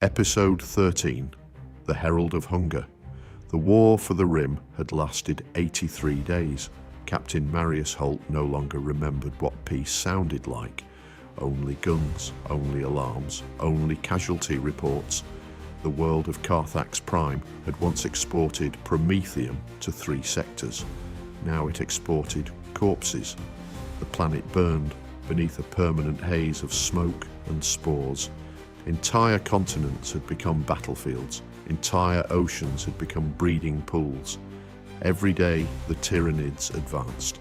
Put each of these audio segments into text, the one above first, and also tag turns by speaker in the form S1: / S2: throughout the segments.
S1: Episode 13, The Herald of Hunger. The war for the Rim had lasted 83 days. Captain Marius Holt no longer remembered what peace sounded like. Only guns, only alarms, only casualty reports. The world of Carthax Prime had once exported promethium to 3 sectors. Now it exported corpses. The planet burned beneath a permanent haze of smoke and spores. Entire continents had become battlefields. Entire oceans had become breeding pools. Every day the Tyranids advanced.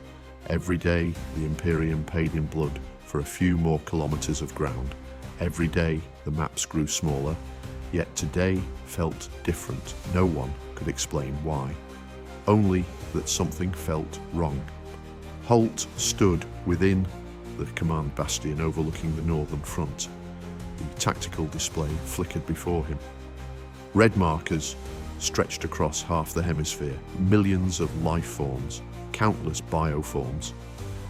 S1: Every day the Imperium paid in blood for a few more kilometers of ground. Every day the maps grew smaller. Yet today felt different. No one could explain why. Only that something felt wrong. Holt stood within the command bastion overlooking the northern front. The tactical display flickered before him. Red markers stretched across half the hemisphere, millions of life forms, countless bioforms,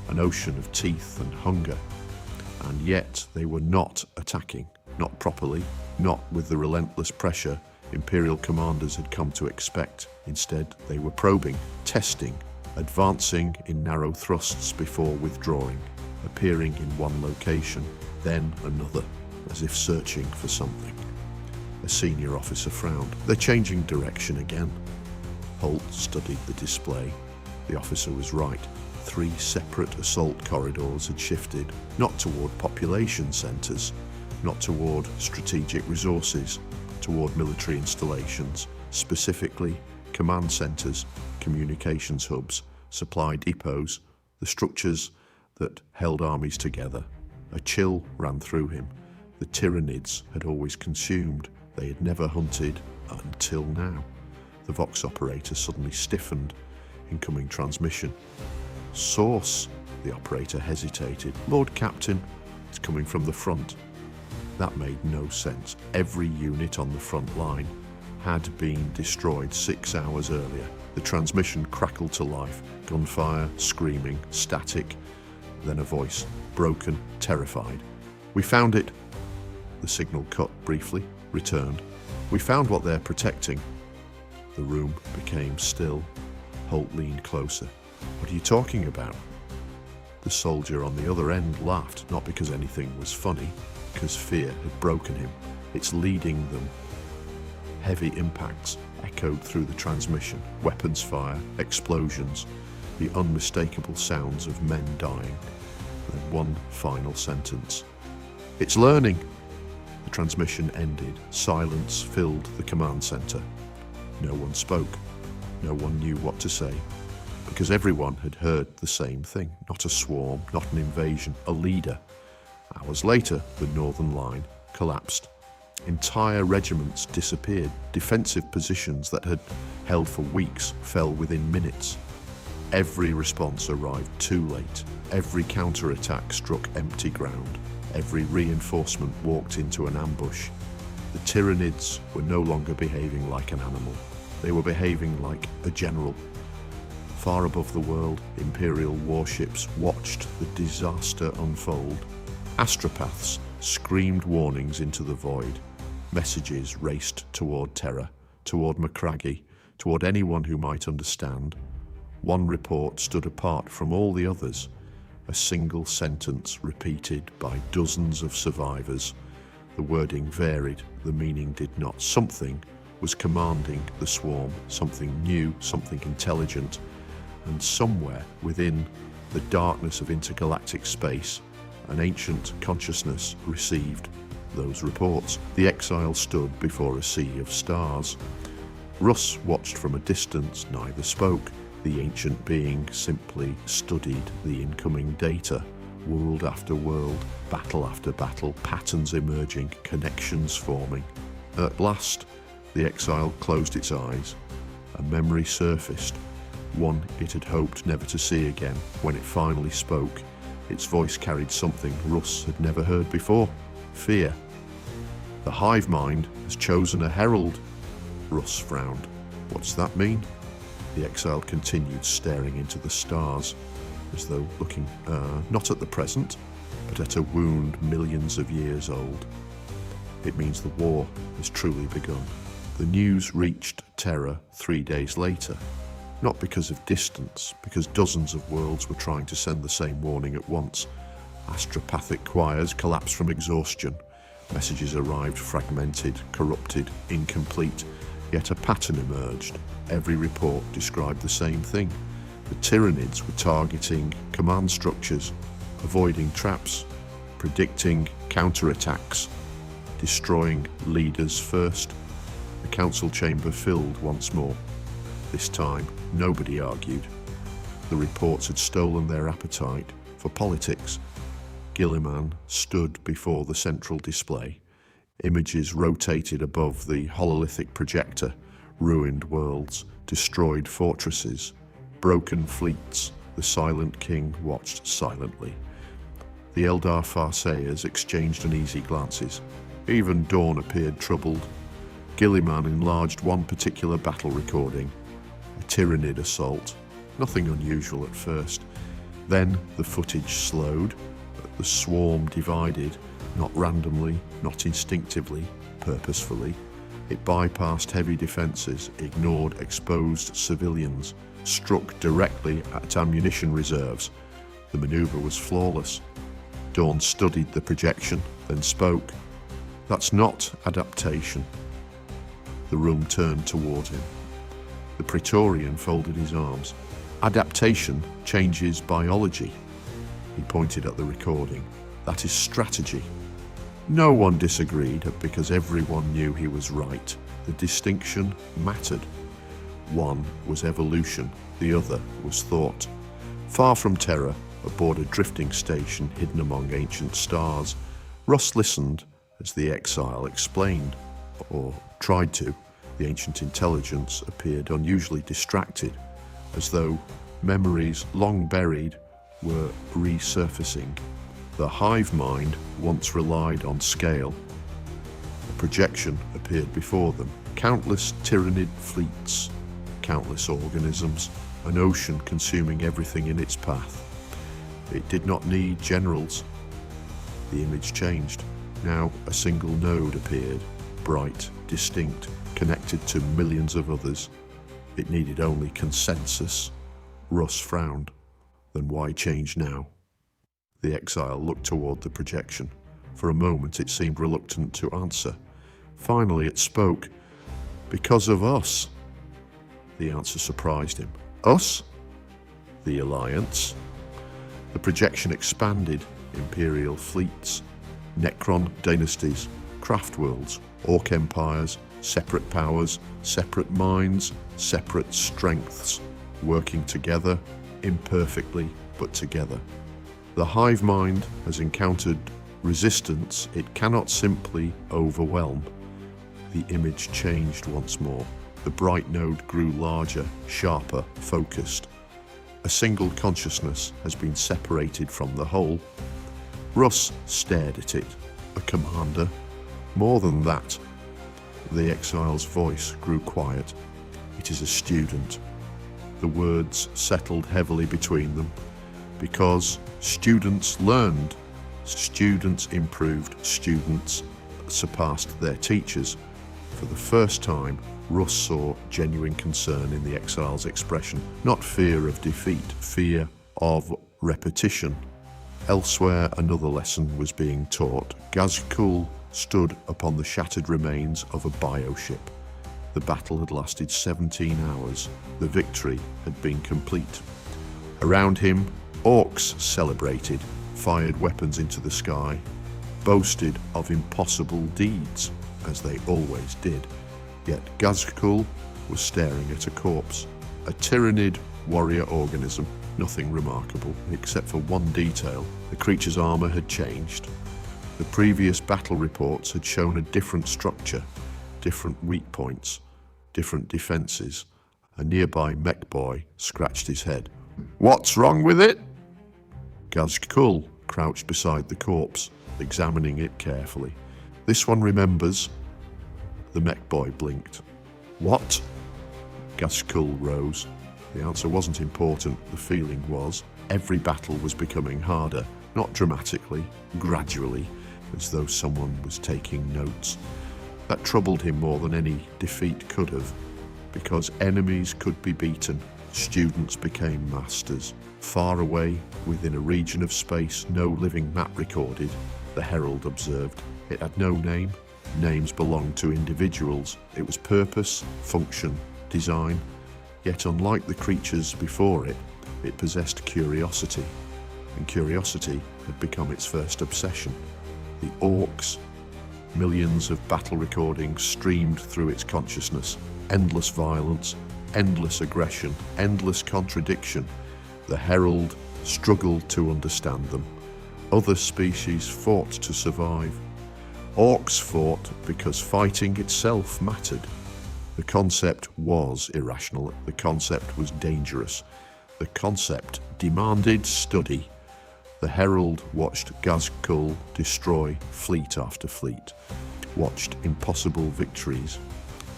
S1: an ocean of teeth and hunger. And yet they were not attacking, not properly, not with the relentless pressure Imperial commanders had come to expect. Instead, they were probing, testing, advancing in narrow thrusts before withdrawing, appearing in one location, then another, as if searching for something. A senior officer frowned. They're changing direction again. Holt studied the display. The officer was right. 3 separate assault corridors had shifted, not toward population centers, not toward strategic resources, toward military installations, specifically command centers, communications hubs, supply depots, the structures that held armies together. A chill ran through him. The Tyranids had always consumed. They had never hunted until now. The Vox operator suddenly stiffened. Incoming transmission. Source, the operator hesitated. Lord Captain, it's coming from the front. That made no sense. Every unit on the front line had been destroyed 6 hours earlier. The transmission crackled to life. Gunfire, screaming, static. Then a voice, broken, terrified. We found it. The signal cut briefly, returned. We found what they're protecting. The room became still. Holt leaned closer. What are you talking about? The soldier on the other end laughed, not because anything was funny, because fear had broken him. It's leading them. Heavy impacts echoed through the transmission, weapons fire, explosions, the unmistakable sounds of men dying. Then one final sentence. It's learning. The transmission ended. Silence filled the command center. No one spoke. No one knew what to say, because everyone had heard the same thing. Not a swarm, not an invasion, a leader. Hours later, the northern line collapsed. Entire regiments disappeared. Defensive positions that had held for weeks fell within minutes. Every response arrived too late. Every counterattack struck empty ground. Every reinforcement walked into an ambush. The Tyranids were no longer behaving like an animal. They were behaving like a general. Far above the world, Imperial warships watched the disaster unfold. Astropaths screamed warnings into the void. Messages raced toward Terra, toward Macragge, toward anyone who might understand. One report stood apart from all the others. A single sentence repeated by dozens of survivors. The wording varied, the meaning did not. Something was commanding the swarm, something new, something intelligent, and somewhere within the darkness of intergalactic space, an ancient consciousness received those reports. The Exile stood before a sea of stars. Russ watched from a distance, neither spoke. The ancient being simply studied the incoming data. World after world, battle after battle, patterns emerging, connections forming. At last, the Exile closed its eyes. A memory surfaced, one it had hoped never to see again. When it finally spoke, its voice carried something Russ had never heard before. Fear. The hive mind has chosen a herald. Russ frowned. What's that mean? The Exile continued staring into the stars, as though looking not at the present, but at a wound millions of years old. It means the war has truly begun. The news reached Terra 3 days later, not because of distance, because dozens of worlds were trying to send the same warning at once. Astropathic choirs collapsed from exhaustion. Messages arrived fragmented, corrupted, incomplete, yet a pattern emerged. Every report described the same thing. The Tyranids were targeting command structures, avoiding traps, predicting counterattacks, destroying leaders first. The council chamber filled once more. This time, nobody argued. The reports had stolen their appetite for politics. Guilliman stood before the central display. Images rotated above the hololithic projector. Ruined worlds, destroyed fortresses, broken fleets. The silent king watched silently. The Eldar Farseers exchanged uneasy glances. Even Dawn appeared troubled. Guilliman enlarged one particular battle recording. A Tyranid assault. Nothing unusual at first. Then the footage slowed. The swarm divided, not randomly, not instinctively, purposefully. It bypassed heavy defences, ignored exposed civilians, struck directly at ammunition reserves. The manoeuvre was flawless. Dawn studied the projection, then spoke. "That's not adaptation." The room turned toward him. The Praetorian folded his arms. "Adaptation changes biology." He pointed at the recording. "That is strategy." No one disagreed because everyone knew he was right. The distinction mattered. One was evolution, the other was thought. Far from Terra, aboard a drifting station hidden among ancient stars, Russ listened as the Exile explained, or tried to. The ancient intelligence appeared unusually distracted, as though memories long buried were resurfacing. The hive mind once relied on scale. A projection appeared before them. Countless Tyranid fleets, countless organisms, an ocean consuming everything in its path. It did not need generals. The image changed. Now a single node appeared, bright, distinct, connected to millions of others. It needed only consensus. Russ frowned. Then why change now? The Exile looked toward the projection. For a moment it seemed reluctant to answer. Finally it spoke. "Because of us." The answer surprised him. "Us?" "The Alliance." The projection expanded. Imperial fleets, Necron dynasties, craft worlds, Ork empires, separate powers, separate minds, separate strengths, working together, imperfectly, but together. The hive mind has encountered resistance it cannot simply overwhelm. The image changed once more. The bright node grew larger, sharper, focused. A single consciousness has been separated from the whole. Russ stared at it. A commander? More than that. The Exile's voice grew quiet. "It is a student." The words settled heavily between them. Because students learned, students improved, students surpassed their teachers. For the first time, Russ saw genuine concern in the Exile's expression. Not fear of defeat, fear of repetition. Elsewhere, another lesson was being taught. Ghazghkull stood upon the shattered remains of a bioship. The battle had lasted 17 hours. The victory had been complete. Around him, Orks celebrated, fired weapons into the sky, boasted of impossible deeds, as they always did. Yet Ghazghkull was staring at a corpse, a Tyranid warrior organism. Nothing remarkable, except for one detail. The creature's armor had changed. The previous battle reports had shown a different structure, different weak points, different defenses. A nearby mech boy scratched his head. "What's wrong with it?" Ghazghkull crouched beside the corpse, examining it carefully. "This one remembers." The mech boy blinked. "What?" Ghazghkull rose. The answer wasn't important, the feeling was. Every battle was becoming harder, not dramatically, gradually. as though someone was taking notes. That troubled him more than any defeat could have, because enemies could be beaten, students became masters. Far away, within a region of space no living map recorded, the Herald observed. It had no name. Names belonged to individuals. It was purpose, function, design. Yet unlike the creatures before it, it possessed curiosity. And curiosity had become its first obsession. The Orks. Millions of battle recordings streamed through its consciousness. Endless violence, endless aggression, endless contradiction. The Herald struggled to understand them. Other species fought to survive. Orks fought because fighting itself mattered. The concept was irrational. The concept was dangerous. The concept demanded study. The Herald watched Ghazghkull destroy fleet after fleet, watched impossible victories,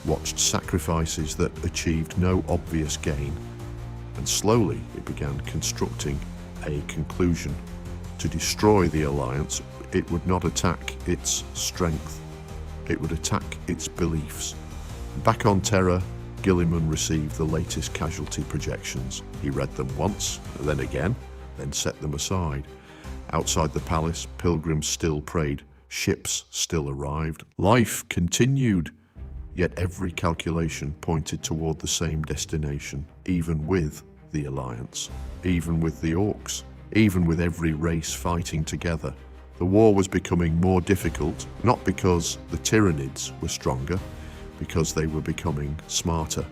S1: watched sacrifices that achieved no obvious gain, and slowly it began constructing a conclusion. To destroy the Alliance, it would not attack its strength, it would attack its beliefs. Back on Terra, Guilliman received the latest casualty projections. He read them once, then again, then set them aside. Outside the palace, pilgrims still prayed, ships still arrived, life continued. Yet every calculation pointed toward the same destination, even with the Alliance, even with the Orks, even with every race fighting together. The war was becoming more difficult, not because the Tyranids were stronger, because they were becoming smarter.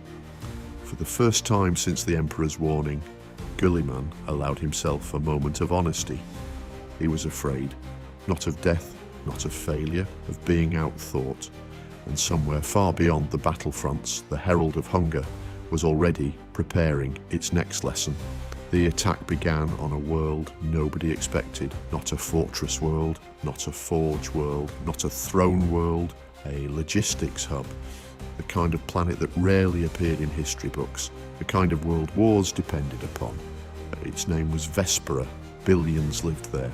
S1: For the first time since the Emperor's warning, Guilliman allowed himself a moment of honesty. He was afraid, not of death, not of failure, of being outthought. And somewhere far beyond the battlefronts, the Herald of Hunger was already preparing its next lesson. The attack began on a world nobody expected, not a fortress world, not a forge world, not a throne world, a logistics hub, the kind of planet that rarely appeared in history books, the kind of world wars depended upon. Its name was Vespera. Billions lived there.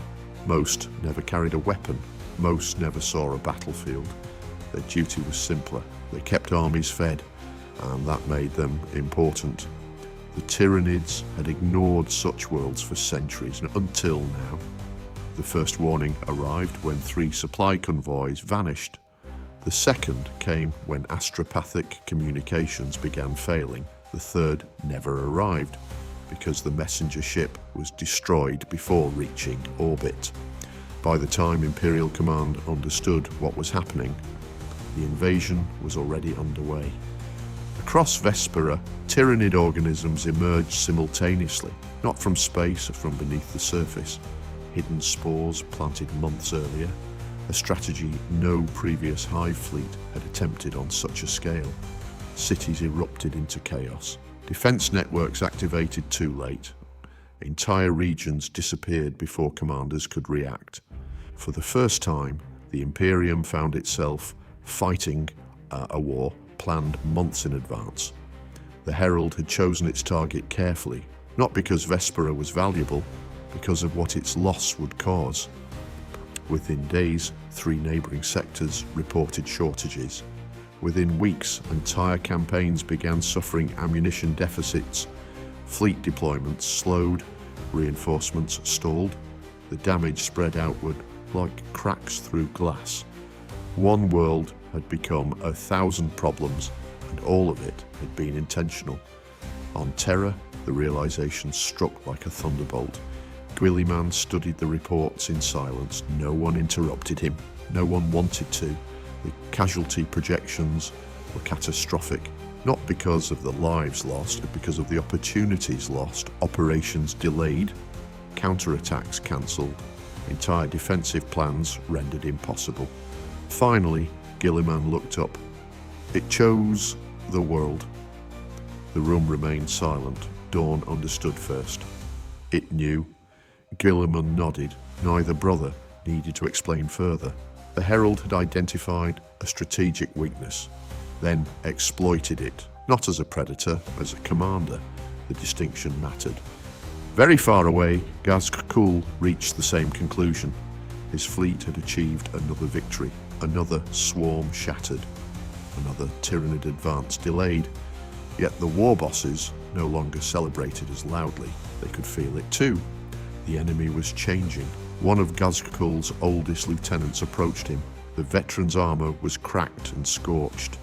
S1: Most never carried a weapon. Most never saw a battlefield. Their duty was simpler. They kept armies fed, and that made them important. The Tyranids had ignored such worlds for centuries, until now. The first warning arrived when 3 supply convoys vanished. The second came when astropathic communications began failing. The third never arrived, because the messenger ship was destroyed before reaching orbit. By the time Imperial Command understood what was happening, the invasion was already underway. Across Vespera, Tyranid organisms emerged simultaneously, not from space or from beneath the surface. Hidden spores planted months earlier, a strategy no previous hive fleet had attempted on such a scale. Cities erupted into chaos. Defense networks activated too late. Entire regions disappeared before commanders could react. For the first time, the Imperium found itself fighting a war planned months in advance. The Herald had chosen its target carefully, not because Vespera was valuable, because of what its loss would cause. Within days, 3 neighbouring sectors reported shortages. Within weeks, entire campaigns began suffering ammunition deficits. Fleet deployments slowed, reinforcements stalled. The damage spread outward like cracks through glass. One world had become 1,000 problems, and all of it had been intentional. On Terra, the realization struck like a thunderbolt. Guilliman studied the reports in silence. No one interrupted him. No one wanted to. The casualty projections were catastrophic, not because of the lives lost, but because of the opportunities lost. Operations delayed, counterattacks cancelled, entire defensive plans rendered impossible. Finally, Guilliman looked up. It chose the world. The room remained silent. Dawn understood first. It knew. Guilliman nodded. Neither brother needed to explain further. The Herald had identified a strategic weakness, then exploited it, not as a predator, as a commander. The distinction mattered. Very far away, Ghazghkull reached the same conclusion. His fleet had achieved another victory, another swarm shattered, another Tyranid advance delayed. Yet the war bosses no longer celebrated as loudly. They could feel it too. The enemy was changing. One of Ghazghkull's oldest lieutenants approached him. The veteran's armor was cracked and scorched.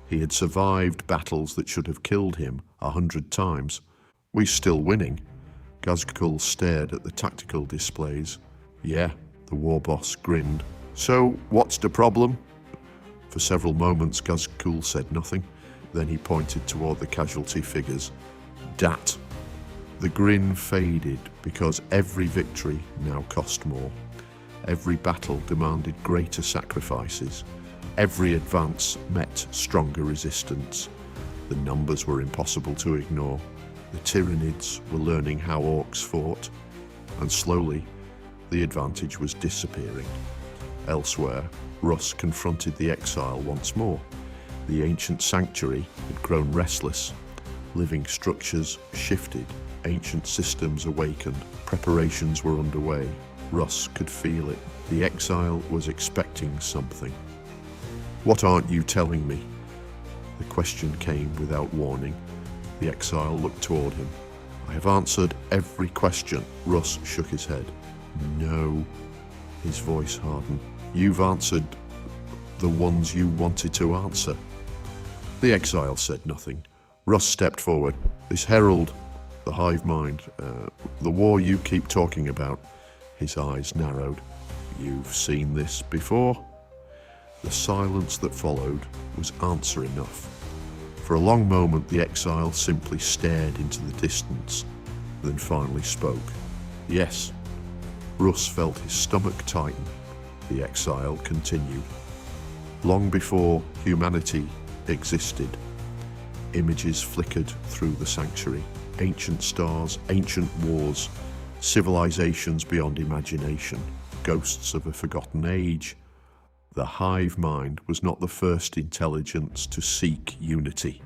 S1: He had survived battles that should have killed him 100 times. "We're still winning." Ghazghkull stared at the tactical displays. "Yeah," the war boss grinned. "So, what's the problem?" For several moments, Ghazghkull said nothing. Then he pointed toward the casualty figures. "Dat." The grin faded because every victory now cost more. Every battle demanded greater sacrifices. Every advance met stronger resistance. The numbers were impossible to ignore. The Tyranids were learning how Orks fought, and slowly the advantage was disappearing. Elsewhere, Russ confronted the Exile once more. The ancient sanctuary had grown restless. Living structures shifted, ancient systems awakened, preparations were underway. Russ could feel it. The Exile was expecting something. "What aren't you telling me?" The question came without warning. The Exile looked toward him. "I have answered every question." Russ shook his head. "No." His voice hardened. "You've answered the ones you wanted to answer." The Exile said nothing. Russ stepped forward. "This Herald, the hive mind, the war you keep talking about." His eyes narrowed. "You've seen this before?" The silence that followed was answer enough. For a long moment, the Exile simply stared into the distance, then finally spoke. "Yes." Russ felt his stomach tighten. The Exile continued. "Long before humanity existed, images flickered through the sanctuary. Ancient stars, ancient wars, civilizations beyond imagination, ghosts of a forgotten age. The hive mind was not the first intelligence to seek unity."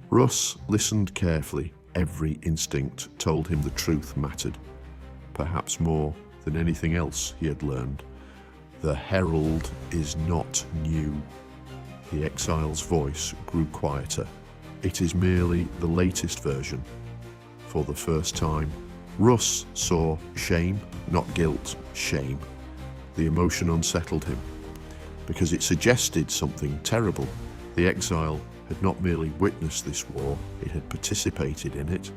S1: Russ listened carefully. Every instinct told him the truth mattered, perhaps more than anything else he had learned. The Herald is not new. The Exile's voice grew quieter. "It is merely the latest version." For the first time, Russ saw shame, not guilt, shame. The emotion unsettled him, because it suggested something terrible. The Exile had not merely witnessed this war, it had participated in it.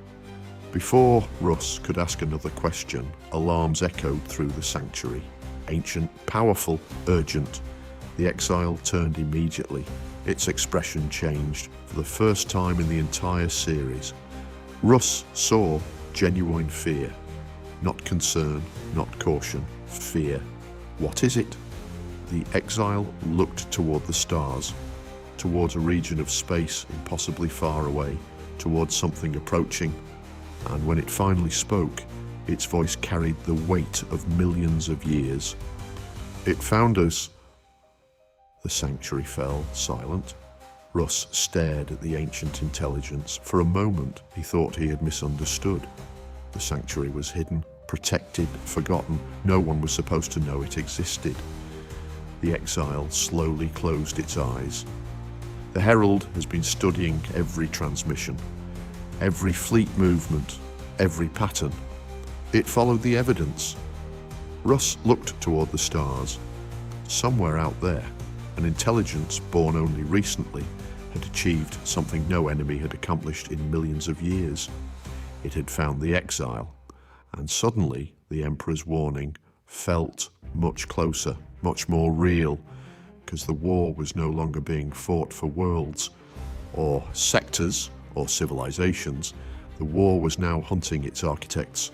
S1: Before Russ could ask another question, alarms echoed through the sanctuary. Ancient, powerful, urgent. The Exile turned immediately. Its expression changed. For the first time in the entire series, Russ saw genuine fear. Not concern, not caution. Fear. "What is it?" The Exile looked toward the stars, towards a region of space impossibly far away, towards something approaching. And when it finally spoke, its voice carried the weight of millions of years. "It found us." The sanctuary fell silent. Russ stared at the ancient intelligence. For a moment, he thought he had misunderstood. The sanctuary was hidden, protected, forgotten. No one was supposed to know it existed. The Exile slowly closed its eyes. The Herald has been studying every transmission, every fleet movement, every pattern. It followed the evidence. Russ looked toward the stars. Somewhere out there, an intelligence born only recently had achieved something no enemy had accomplished in millions of years. It had found the Exile, and suddenly the Emperor's warning felt much closer, much more real, because the war was no longer being fought for worlds or sectors or civilizations. The war was now hunting its architects,